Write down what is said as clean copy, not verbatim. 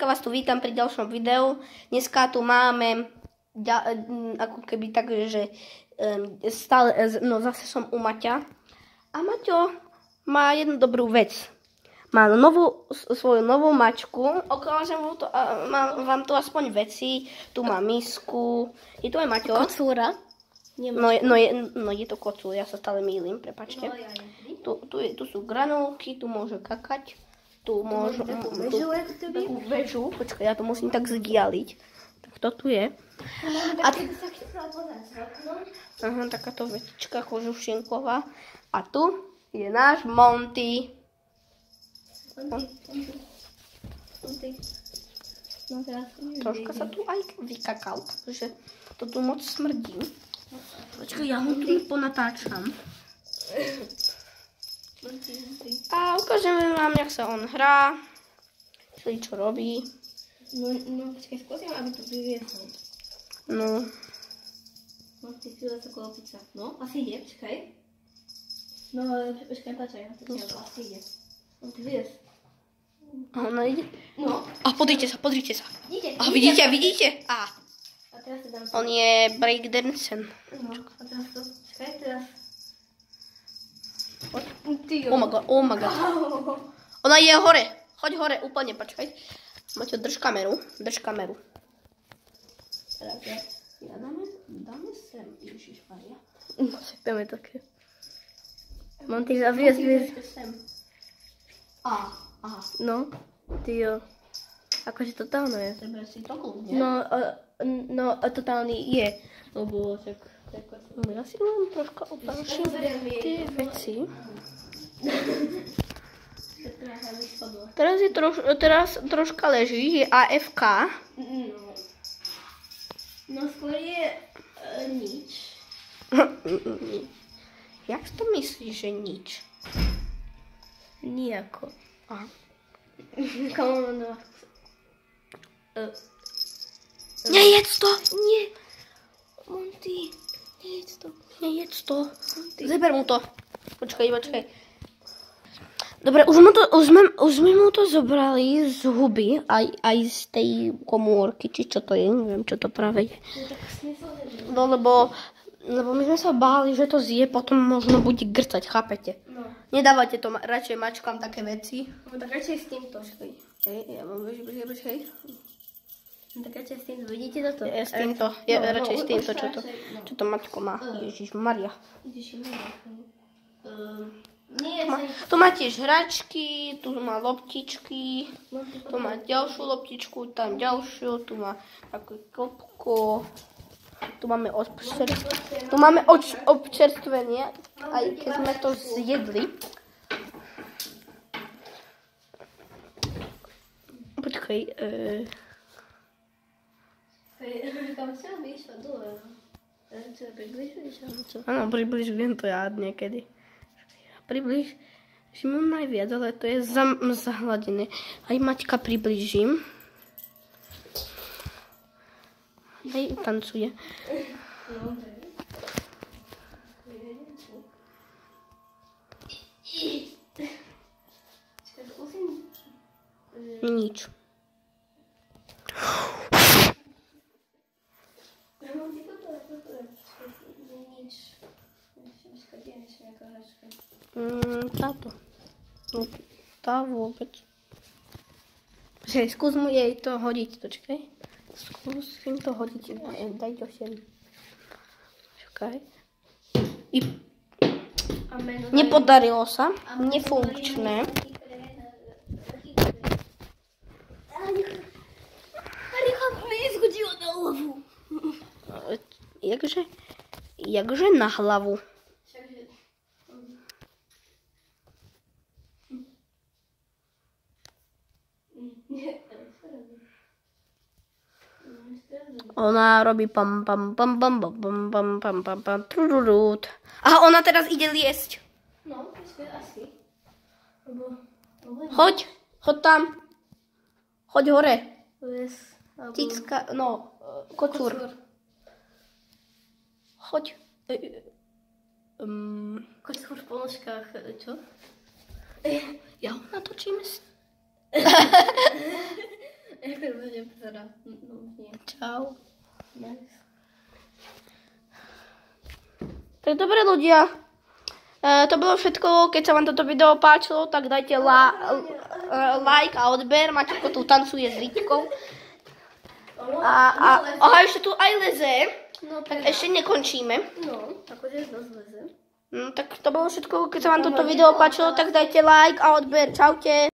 Dneska vás tu vítam pri ďalšom videu. Dneska tu máme ako keby tak, že stále, no zase som u Maťa. A Maťo má jednu dobrú vec. Má svoju novú mačku. Ukážem vám tu aspoň veci. Tu má misku. Je tu aj Maťo. Kocúra. No je to kocúr, ja sa stále mýlim, prepáčte. Tu sú granulky, tu môže kakať. Tu môžu takú väžu, počkaj, ja to musím tak zdialiť. Tak to tu je. Aha, takáto vetička kožušinková. A tu je náš Monty. Troška sa tu aj vykakal, takže to tu moc smrdí. Počkaj, ja ho tu ponatáčam. A ukážeme vám, jak sa on hrá. Čo robí. No, počkaj, skúsim, aby to vyviezol. No. No, ty chvíľa sa kolopica. No, asi ide, počkaj. No, počkaj, páčaj, ja to ťa asi ide. No, ty vyviez. Ono ide. No. A pozrite sa. Ide. A vidíte? A teraz si dám on je breakdancer. No, a teraz to, počkaj, teraz. Oh my god. Ona je hore. Choď hore, úplne, počkaj. Maťo, drž kameru. Teraz ja dáme sem, Ježišmaria. No, sypeme také. Monty, zaviez. Aha. No, ty jo. Akože totálne je. Treba si to kľudne. No, totálny je. Lebo tak ja si len troška opášim tie veci. Teraz troška leží, je AFK. No skôr je nič. Jak to myslíš, že nič? Nijako. Aha. Nejedz to! Nie! Monty, nejedz to. Zeber mu to. Počkaj. Dobre, už sme mu to zobrali z huby, aj z tej komórky, či čo to je, neviem, čo to práve je. No, lebo my sme sa báli, že to zje, potom možno bude grcať, chápete? No. Nedávajte to radšej mačkám také veci. No tak radšej s týmto. Ja mám počkaj. No tak radšej s týmto, vidíte toto? S týmto, radšej s týmto, čo to mačko má. Ježišmaria. Tu má tiež hračky, tu má loptičky, tu má ďalšiu loptičku, tam ďalšiu, tu má také klopko, tu máme občerstvenie, aj keď sme to zjedli. Počkaj, Kam si ho vyšla dole? Áno, približujem to ja niekedy. Približím najviac, ale to je zahladené. Aj Maťka približím. Aj tancuje. Nič. Táto. No, tá vôbec. Počkaj, skús mu jej to hodiť, počkaj. Skúsim to hodiť. Daj to sem. Počkaj. Nepodarilo sa. Nefunkčné. Jakže na hlavu. Ona robí pam. Aha, ona teraz ide liesť. No, asi. Choď tam. Choď hore. Cicka, kocúr. Choď. Kocúr v ponožkách, čo? Ja ho natočím. Jak to bude vyzerá? No, nie. Čau. Nice. Tak dobre ľudia, to bolo všetko. Keď sa vám toto video páčilo, tak dajte like a odber. Maťko tu tancuje s Riťkou. A ešte tu aj leze. No, Tak ešte nekončíme. No, akože dosť leze. No, tak to bolo všetko. Keď sa vám toto video páčilo, tak dajte like a odber. Čaute.